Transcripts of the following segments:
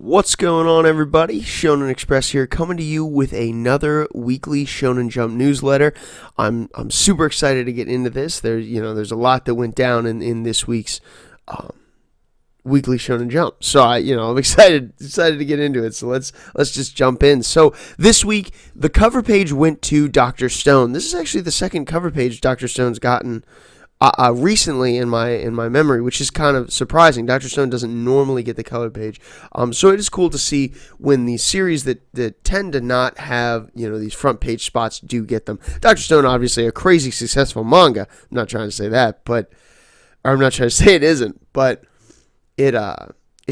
What's going on, everybody? Shonen Express here, coming to you with another weekly Shonen Jump newsletter. I'm super excited to get into this. There's a lot that went down in this week's weekly Shonen Jump. So I'm excited to get into it. So let's just jump in. So this week the cover page went to Dr. Stone. This is actually the second cover page Dr. Stone's gotten recently in my memory, which is kind of surprising. Dr. Stone doesn't normally get the color page, so it is cool to see when these series that tend to not have these front page spots do get them. Dr. Stone, obviously a crazy successful manga. I'm not trying to say that, or I'm not trying to say it isn't, but it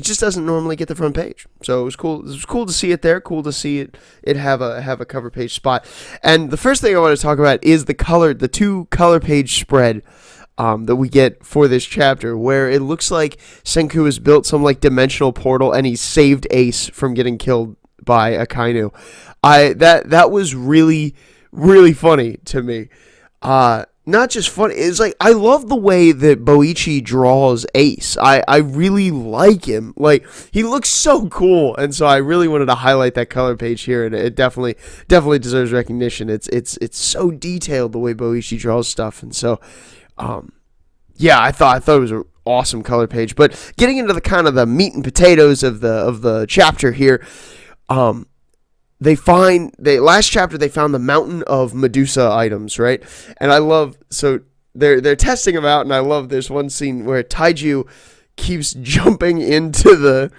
just doesn't normally get the front page. So it was cool. It was cool to see it there. Cool to see it have a cover page spot. And the first thing I want to talk about is the two color page spread that we get for this chapter, where it looks like Senku has built some dimensional portal and he's saved Ace from getting killed by Akainu. That was really, really funny to me. Not just funny, it's I love the way that Boichi draws Ace. I really like him. He looks so cool, and so I really wanted to highlight that color page here, and it definitely deserves recognition. It's so detailed the way Boichi draws stuff, and so I thought it was an awesome color page. But getting into the kind of the meat and potatoes of the chapter here, last chapter they found the mountain of Medusa items, right? And I love, so they're testing them out, and I love there's one scene where Taiju keeps jumping into the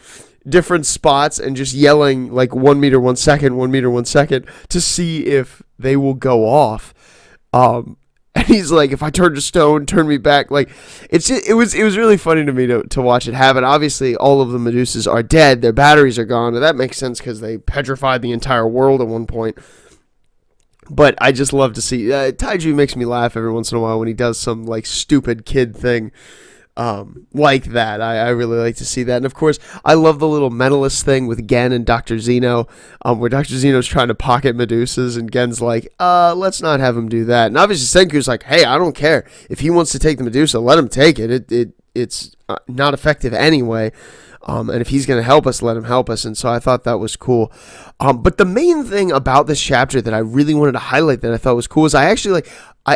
different spots and just yelling 1 meter 1 second, 1 meter 1 second to see if they will go off. And he's like, if I turn to stone, turn me back. It was really funny to me to watch it happen. Obviously, all of the Medusas are dead. Their batteries are gone. And that makes sense because they petrified the entire world at one point. But I just love to see... Taiju makes me laugh every once in a while when he does some stupid kid thing like that. I really like to see that. And of course, I love the little medalist thing with Gen and Dr. Zeno, where Dr. Zeno's trying to pocket Medusas, and Gen's like, let's not have him do that. And obviously Senku's like, hey, I don't care. If he wants to take the Medusa, let him take it. It's not effective anyway. And if he's going to help us, let him help us. And so I thought that was cool. But the main thing about this chapter that I really wanted to highlight that I thought was cool is I actually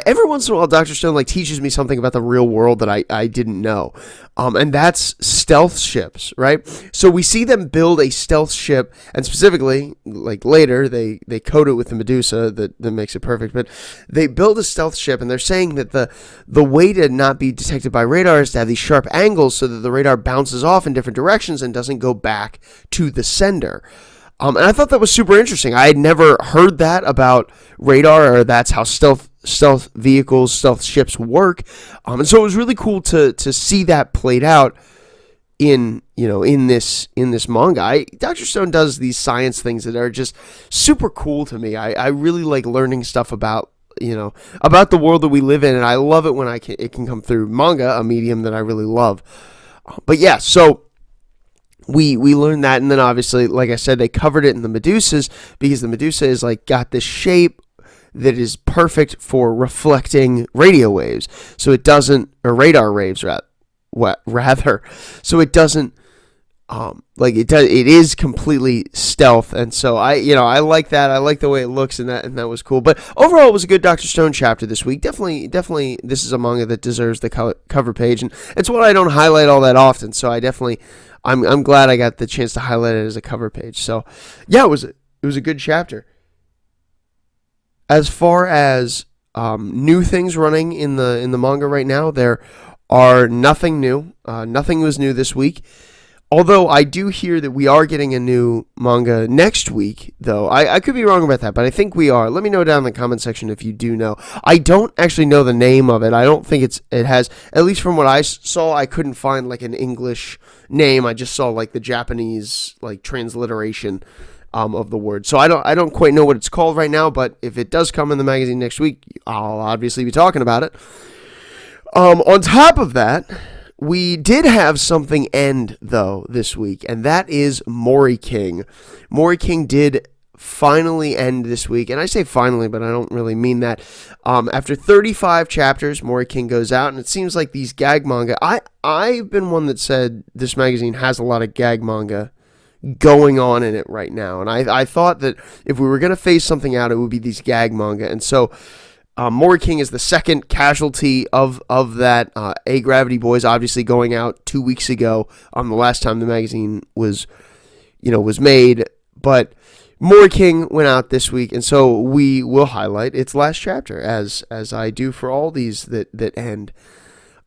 every once in a while, Dr. Stone teaches me something about the real world that I didn't know. And that's stealth ships, right? So we see them build a stealth ship, and specifically, later, they coat it with the Medusa that makes it perfect, but they build a stealth ship, and they're saying that the way to not be detected by radar is to have these sharp angles so that the radar bounces off in different directions and doesn't go back to the sender. And I thought that was super interesting. I had never heard that about radar, or that's how stealth vehicles, stealth ships work. And so it was really cool to see that played out in this manga. Dr. Stone does these science things that are just super cool to me. I really like learning stuff about the world that we live in, and I love it when it can come through manga, a medium that I really love. But yeah, so we learned that, and then obviously, like I said, they covered it in the Medusas, because the Medusa is got this shape that is perfect for reflecting radio waves, so it doesn't, or radar waves rather, so it doesn't it is completely stealth. And so I like that. I like the way it looks, and that was cool. But overall, it was a good Dr. Stone chapter this week. Definitely this is a manga that deserves the cover page, and it's one I don't highlight all that often, so I'm glad I got the chance to highlight it as a cover page. So yeah, it was a good chapter. As far as new things running in the manga right now, there are nothing new. Nothing was new this week. Although I do hear that we are getting a new manga next week, though. I could be wrong about that, but I think we are. Let me know down in the comment section if you do know. I don't actually know the name of it. I don't think it has, at least from what I saw, I couldn't find an English name. I just saw the Japanese transliteration of the word. So I don't quite know what it's called right now, but if it does come in the magazine next week, I'll obviously be talking about it. On top of that, we did have something end, though, this week, and that is Moriking. Moriking did finally end this week, and I say finally, but I don't really mean that. After 35 chapters, Moriking goes out, and it seems like these gag manga... I've been one that said this magazine has a lot of gag manga going on in it right now. And I thought that if we were going to phase something out, it would be these gag manga. And so Moriking is the second casualty of that. A Gravity Boys obviously going out 2 weeks ago, the last time the magazine was made. But Moriking went out this week, and so we will highlight its last chapter, as I do for all these that end.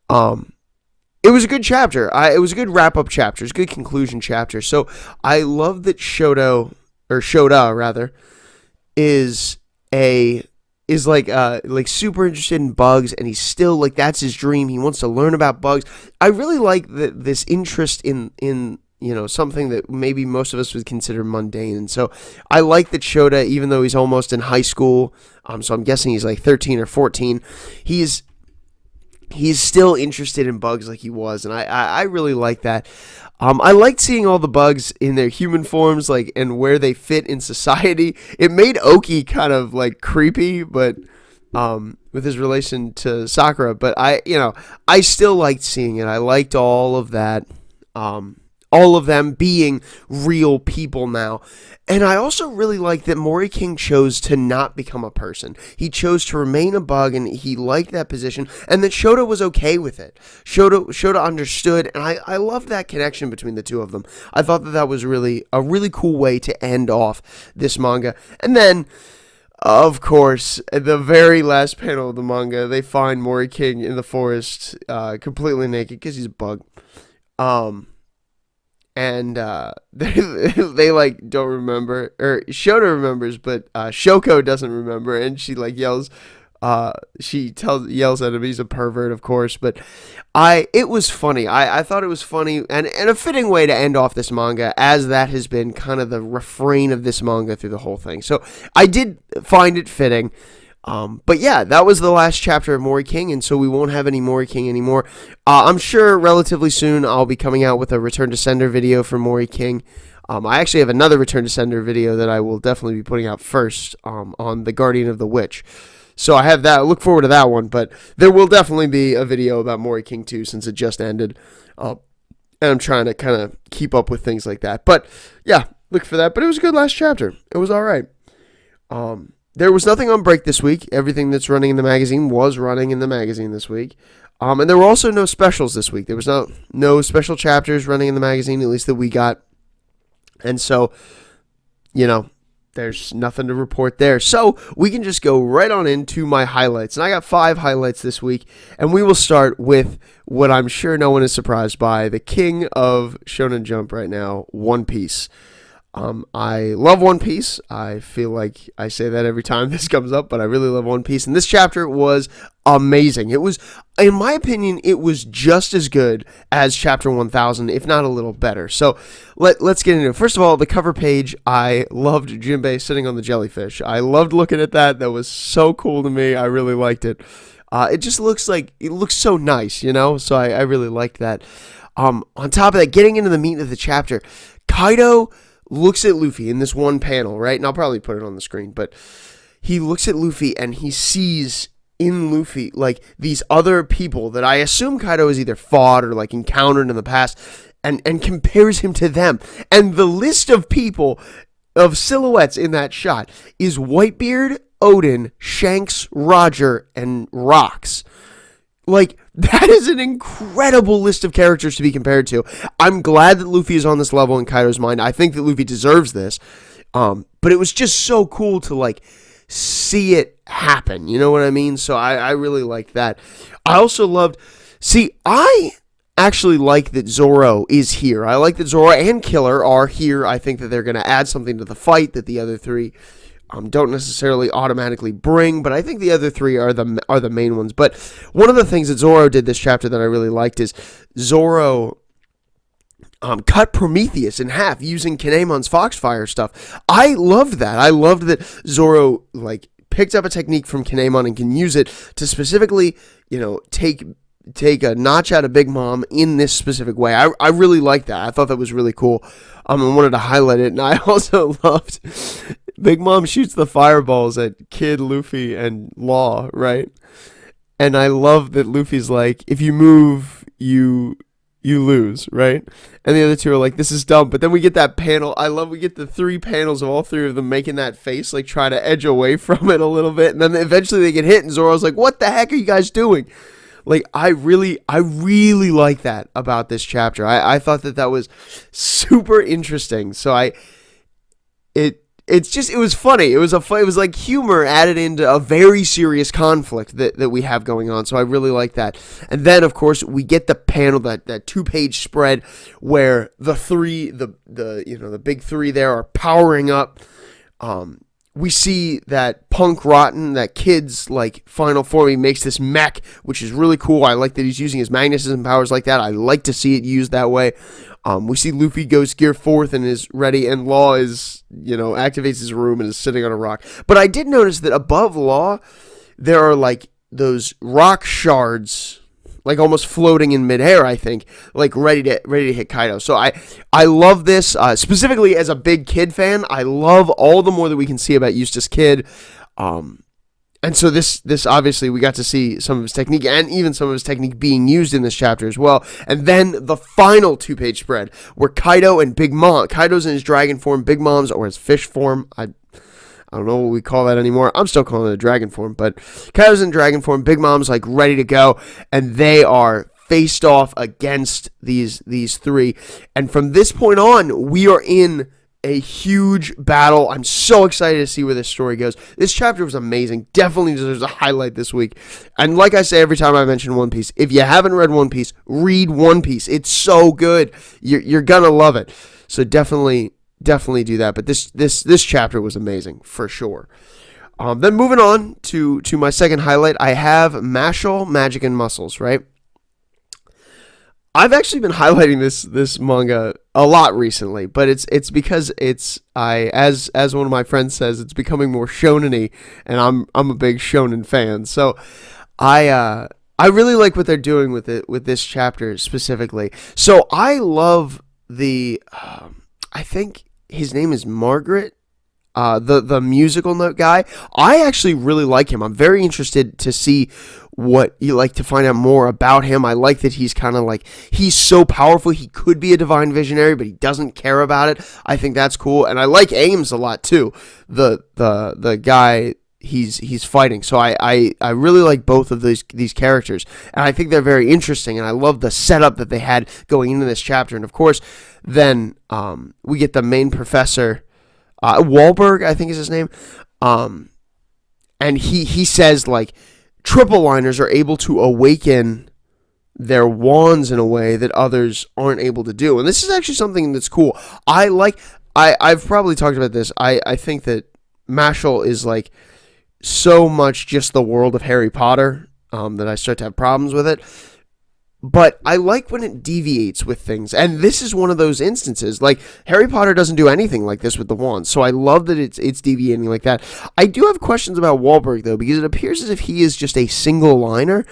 It was a good chapter. It was a good wrap-up chapter. It was a good conclusion chapter. So I love that Shoda rather, is like super interested in bugs, and he's still like, that's his dream. He wants to learn about bugs. I really like this interest in something that maybe most of us would consider mundane. And so I like that Shoda, even though he's almost in high school, so I'm guessing he's like 13 or 14, he's still interested in bugs like he was, and I really like that. I liked seeing all the bugs in their human forms, like, and where they fit in society. It made Oki kind of like creepy, but with his relation to Sakura. But I still liked seeing it. I liked all of that. All of them being real people now. And I also really like that Moriking chose to not become a person. He chose to remain a bug, and he liked that position, and that Shoda was okay with it. Shoda understood, and I loved that connection between the two of them. I thought that was really a really cool way to end off this manga. And then, of course, at the very last panel of the manga, they find Moriking in the forest, completely naked, because he's a bug. And they like don't remember, or Shoda remembers, but Shoko doesn't remember, and she like yells at him he's a pervert, of course. But it was funny. I thought it was funny, and a fitting way to end off this manga, as that has been kind of the refrain of this manga through the whole thing. So I did find it fitting. But yeah, that was the last chapter of Moriking, and so we won't have any Moriking anymore. I'm sure relatively soon I'll be coming out with a Return to Sender video for Moriking. I actually have another Return to Sender video that I will definitely be putting out first, on the Guardian of the Witch. So I have that. Look forward to that one, but there will definitely be a video about Moriking 2 since it just ended. And I'm trying to kind of keep up with things like that. But yeah, look for that. But it was a good last chapter. It was all right. There was nothing on break this week. Everything that's running in the magazine was running in the magazine this week. And there were also no specials this week. There was no special chapters running in the magazine, at least that we got. And so, there's nothing to report there. So we can just go right on into my highlights. And I got 5 highlights this week. And we will start with what I'm sure no one is surprised by, the king of Shonen Jump right now, One Piece. I love One Piece. I feel like I say that every time this comes up, but I really love One Piece. And this chapter was amazing. It was, in my opinion, it was just as good as chapter 1000, if not a little better. So let's get into it. First of all, the cover page, I loved Jinbei sitting on the jellyfish. I loved looking at that. That was so cool to me. I really liked it. It just looks so nice, So I really liked that. On top of that, getting into the meat of the chapter, Kaido looks at Luffy in this one panel, right? And I'll probably put it on the screen, but he looks at Luffy and he sees in Luffy like these other people that I assume Kaido has either fought or like encountered in the past, and compares him to them. And the list of people, of silhouettes in that shot, is Whitebeard, Odin, Shanks, Roger, and Rocks. Like, that is an incredible list of characters to be compared to. I'm glad that Luffy is on this level in Kaido's mind. I think that Luffy deserves this. But it was just so cool to, like, see it happen. You know what I mean? So I really liked that. I also loved... See, I actually like that Zoro is here. I like that Zoro and Killer are here. I think that they're going to add something to the fight that the other three... don't necessarily automatically bring, but I think the other 3 are the main ones. But one of the things that Zoro did this chapter that I really liked is Zoro cut Prometheus in half using Kinemon's Foxfire stuff. I loved that. I loved that Zoro like picked up a technique from Kinemon and can use it to specifically, take a notch out of Big Mom in this specific way. I really liked that. I thought that was really cool. I wanted to highlight it, and I also loved Big Mom shoots the fireballs at Kid, Luffy, and Law, right? And I love that Luffy's like, if you move, you you lose, right? And the other two are like, this is dumb. But then we get that panel. We get the 3 panels of all 3 of them making that face, like try to edge away from it a little bit. And then eventually they get hit, and Zoro's like, what the heck are you guys doing? Like, I really like that about this chapter. I thought that was super interesting. So it was funny. It was like humor added into a very serious conflict that we have going on. So I really like that. And then of course we get the panel, that 2-page spread where the big 3 there are powering up. We see that Punk Rotten, that kid's like final form, he makes this mech, which is really cool. I like that he's using his magnetism powers like that. I like to see it used that way. We see Luffy goes gear 4th and is ready, and Law activates his room and is sitting on a rock. But I did notice that above Law, there are like those rock shards, like almost floating in midair, I think, like ready to hit Kaido. So I love this, specifically as a big Kid fan. I love all the more that we can see about Eustace Kid. And so this obviously we got to see some of his technique, and even some of his technique being used in this chapter as well. And then the final 2-page spread where Kaido and Big Mom, Kaido's in his dragon form, Big Mom's or his fish form. I don't know what we call that anymore. I'm still calling it a dragon form, but Kaido's in dragon form, Big Mom's like ready to go, and they are faced off against these 3. And from this point on, we are in a huge battle. I'm so excited to see where this story goes. This chapter was amazing. Definitely deserves a highlight this week. And like I say every time I mention One Piece, if you haven't read One Piece, read One Piece. It's so good. You're gonna love it. So definitely do that. But this chapter was amazing for sure. Then moving on to my second highlight, I have Mashle, Magic and Muscles, right? I've actually been highlighting this manga a lot recently, but it's because as one of my friends says, it's becoming more shonen-y, and I'm a big shonen fan. So I really like what they're doing with this chapter specifically. So I love I think his name is Margaret. The musical note guy. I actually really like him. I'm very interested to see what you like, to find out more about him. I like that he's kind of like, he's so powerful. He could be a divine visionary, but he doesn't care about it. I think that's cool. And I like Ames a lot too. The guy he's fighting. So I really like both of these characters. And I think they're very interesting. And I love the setup that they had going into this chapter. And of course, then we get the main professor, Wahlberg, I think is his name. And he says, like, triple liners are able to awaken their wands in a way that others aren't able to do. And this is actually something that's cool. I've probably talked about this. I think that Mashle is like so much just the world of Harry Potter, that I start to have problems with it. But I like when it deviates with things. And this is one of those instances. Like, Harry Potter doesn't do anything like this with the wands. So I love that it's deviating like that. I do have questions about Wahlberg, though, because it appears as if he is just a single liner.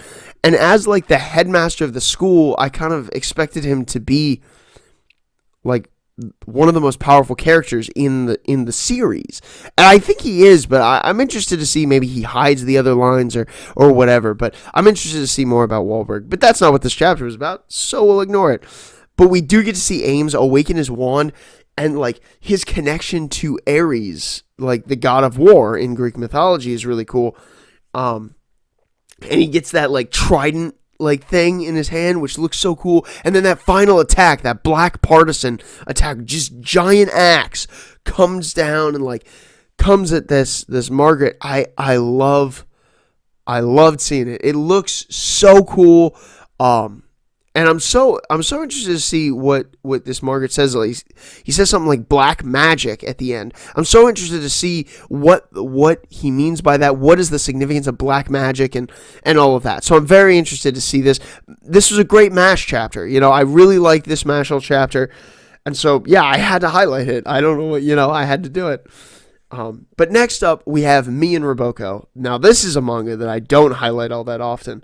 And as, like, the headmaster of the school, I kind of expected him to be, like, one of the most powerful characters in the series. And I think he is, but I'm interested to see, maybe he hides the other lines or whatever. But I'm interested to see more about Wahlberg. But that's not what this chapter was about, so we'll ignore it. But we do get to see Ames awaken his wand, and like his connection to Ares, like the god of war in Greek mythology, is really cool. And he gets that like trident like thing in his hand, which looks so cool. And then that final attack, that black partisan attack, just giant axe comes down and like comes at this Margaret. I loved seeing it. It looks so cool. And I'm so interested to see what this Margaret says. Like, he says something like black magic at the end. I'm so interested to see what he means by that. What is the significance of black magic and all of that. So I'm very interested to see this. This was a great MASH chapter. You know, I really liked this Mashle chapter. And so, yeah, I had to highlight it. I don't know what, I had to do it. But next up, we have Me and Roboco. Now, this is a manga that I don't highlight all that often.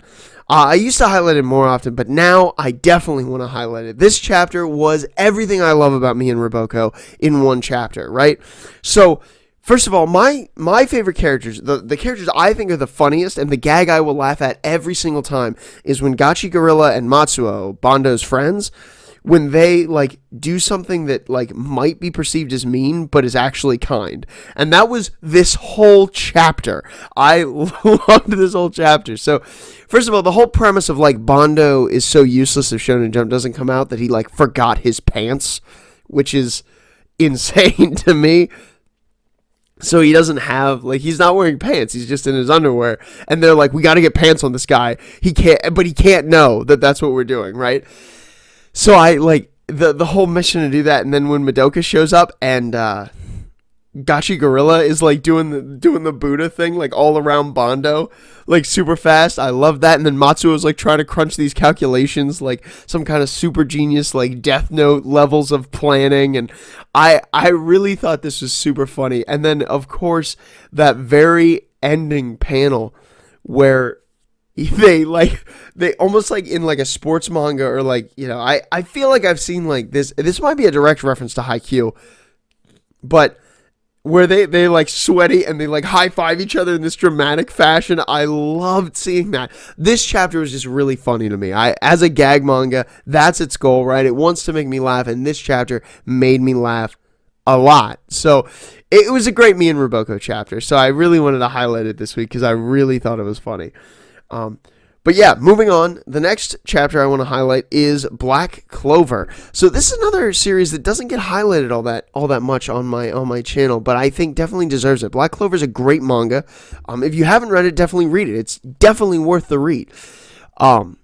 I used to highlight it more often, but now I definitely want to highlight it. This chapter was everything I love about Me and Roboco in one chapter, right? So, First of all, my favorite characters, the characters I think are the funniest and the gag I will laugh at every single time is when Gachi Gorilla and Matsuo, Bando's friends, when they like do something that like might be perceived as mean but is actually kind. And that was this whole chapter. I loved this whole chapter. So first of all, the whole premise of like Bando is so useless if Shonen Jump doesn't come out that he like forgot his pants, which is insane to me. So he doesn't have, like, he's not wearing pants. He's just in his underwear. And they're like, we got to get pants on this guy. He can't know that that's what we're doing, right? So I, like, the whole mission to do that. And then when Madoka shows up and Gachi Gorilla is, like, doing the Buddha thing, like, all around Bando, like, super fast. I love that. And then Matsuo is, like, trying to crunch these calculations, like, some kind of super genius, like, Death Note levels of planning. And I really thought this was super funny. And then, of course, that very ending panel where they almost like in like a sports manga or like, you know, I feel like I've seen like this might be a direct reference to Haikyuu, but where they like sweaty and they like high five each other in this dramatic fashion. I loved seeing that. This chapter was just really funny to me. As a gag manga, that's its goal, right? It wants to make me laugh, and this chapter made me laugh a lot. So it was a great me and Roboco chapter. So I really wanted to highlight it this week because I really thought it was funny. But yeah, moving on, the next chapter I want to highlight is Black Clover. So this is another series that doesn't get highlighted all that much on my channel, but I think definitely deserves it. Black Clover is a great manga. If you haven't read it, definitely read it. It's definitely worth the read. But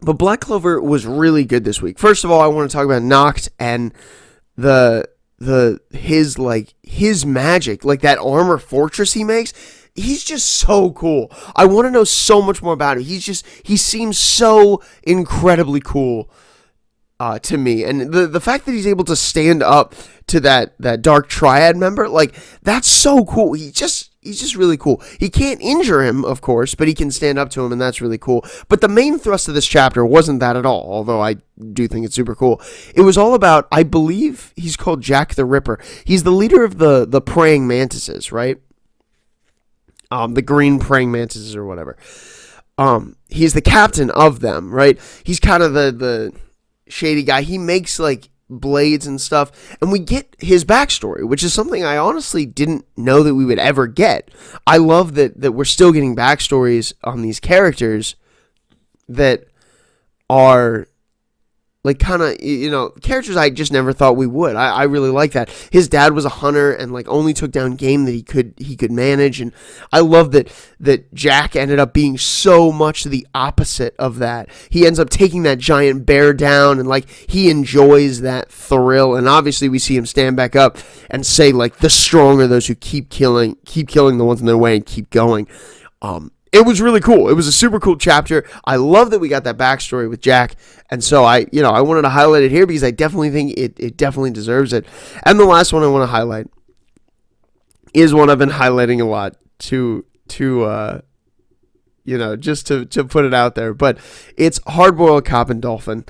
Black Clover was really good this week. First of all, I want to talk about Noct and his magic, like that armor fortress he makes. He's just so cool. I want to know so much more about him. He seems so incredibly cool to me. And the fact that he's able to stand up to that Dark Triad member, like, that's so cool. He's just really cool. He can't injure him, of course, but he can stand up to him, and that's really cool. But the main thrust of this chapter wasn't that at all, although I do think it's super cool. It was all about, I believe he's called Jack the Ripper. He's the leader of the praying mantises, right? The green praying mantises or whatever. He's the captain of them, right? He's kind of the shady guy. He makes like blades and stuff, and we get his backstory, which is something I honestly didn't know that we would ever get. I love that we're still getting backstories on these characters that are like kind of, you know, characters I just never thought we would. I really like that. His dad was a hunter and like only took down game that he could manage, and I love that Jack ended up being so much the opposite of that. He ends up taking that giant bear down, and like he enjoys that thrill. And obviously we see him stand back up and say like, the strong are those who keep killing the ones in their way and keep going. It was really cool. It was a super cool chapter. I love that we got that backstory with Jack. And so I wanted to highlight it here because I definitely think it definitely deserves it. And the last one I want to highlight is one I've been highlighting a lot just to put it out there. But it's Hardboiled Cop and Dolphin.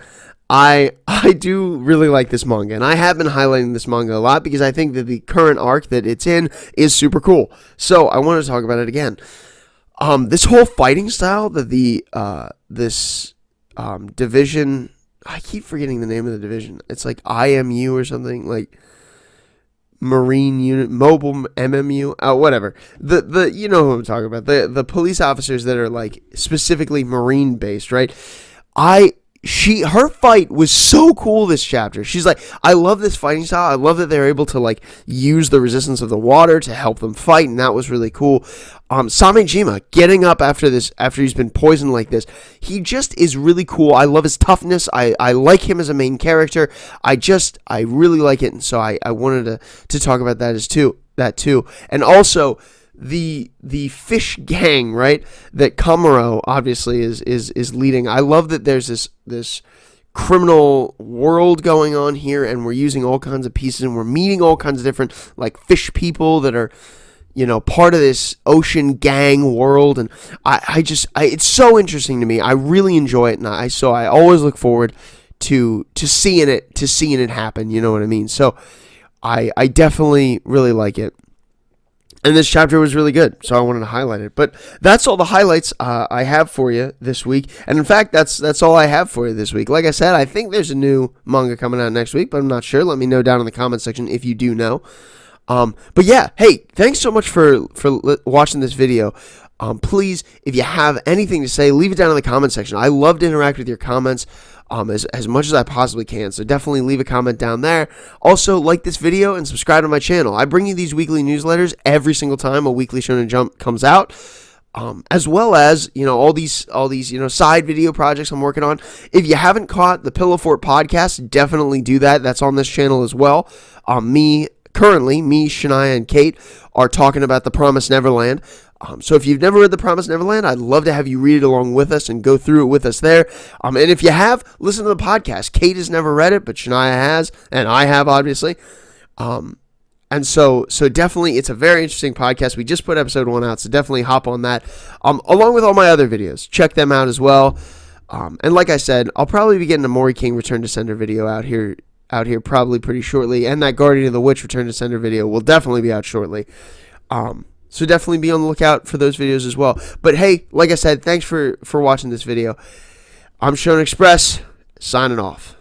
I do really like this manga, and I have been highlighting this manga a lot because I think that the current arc that it's in is super cool. So I want to talk about it again. This whole fighting style that this division, I keep forgetting the name of the division. It's like IMU or something, like Marine Unit, Mobile MMU, whatever. The you know who I'm talking about. The police officers that are like specifically Marine based, right? Her fight was so cool this chapter. She's like, I love this fighting style. I love that they're able to like use the resistance of the water to help them fight, and that was really cool. Samejima getting up after he's been poisoned like this. He just is really cool. I love his toughness. I like him as a main character. I really like it, and so I wanted to talk about that too. And also the fish gang, right, that Kamuro obviously is leading. I love that there's this criminal world going on here, and we're using all kinds of pieces, and we're meeting all kinds of different like fish people that are, you know, part of this ocean gang world. And I it's so interesting to me. I really enjoy it, and I always look forward to seeing it happen, you know what I mean? So I definitely really like it. And this chapter was really good, so I wanted to highlight it. But that's all the highlights I have for you this week. And in fact, that's all I have for you this week. Like I said, I think there's a new manga coming out next week, but I'm not sure. Let me know down in the comment section if you do know. But yeah, hey, thanks so much for watching this video. Please, if you have anything to say, leave it down in the comment section. I love to interact with your comments as much as I possibly can. So definitely leave a comment down there. Also, like this video and subscribe to my channel. I bring you these weekly newsletters every single time a weekly Shonen Jump comes out. As well as, all these side video projects I'm working on. If you haven't caught the Pillow Fort podcast, definitely do that. That's on this channel as well. Currently, Shania, and Kate are talking about The Promised Neverland. So if you've never read The Promised Neverland, I'd love to have you read it along with us and go through it with us there. And if you have, listen to the podcast. Kate has never read it, but Shania has, and I have, obviously. And so definitely, it's a very interesting podcast. We just put episode 1 out, so definitely hop on that, along with all my other videos. Check them out as well. And like I said, I'll probably be getting a Moriking Return to Sender video out here probably pretty shortly, and that Guardian of the Witch Return to Sender video will definitely be out shortly. So definitely be on the lookout for those videos as well. But hey, like I said, thanks for watching this video. I'm Shonen Express, signing off.